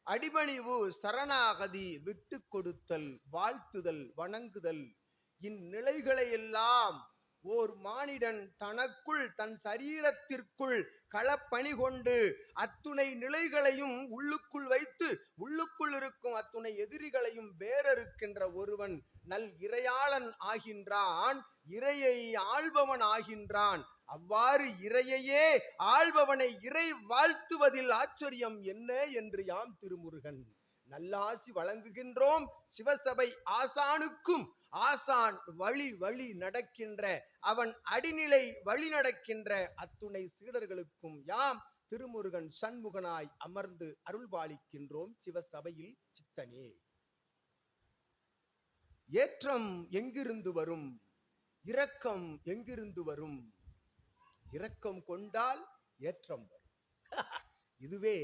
அடிபணிவு, சரணாகதி, விட்டு கொடுத்தல், வாழ்த்துதல், வணங்குதல், இந்நிலைகளை எல்லாம் ஓர் மானிடன் தனக்குள் தன் சரீரத்திற்குள் களப்பணி கொண்டு அத்துணை நிலைகளையும் உள்ளுக்குள் வைத்து உள்ளுக்குள் இருக்கும் அத்துணை எதிரிகளையும் வேறறுக்கின்ற ஒருவன் நல் இறையாளன் ஆகின்றான், இறையை ஆள்பவன் ஆகின்றான். அவ்வாறு இறையையே ஆள்பவனை இறை வாழ்த்துவதில் ஆச்சரியம் என்ன என்று யாம் திருமுருகன் நல்லாசி வழங்குகின்றோம். சிவசபை ஆசானுக்கும் ஆசான் வழி வழி நடக்கின்ற அவன் அடிநிலை வழி நடக்கின்ற அத்துணை சீடர்களுக்கும் யாம் திருமுருகன் சண்முகனாய் அமர்ந்து அருள்பாலிக்கின்றோம். சிவசபையில் சித்தனே, ஏற்றம் எங்கிருந்து வரும்? இரக்கம் எங்கிருந்து வரும்? இரக்கம் கொண்டால் ஏற்றம் வரும். இதுவே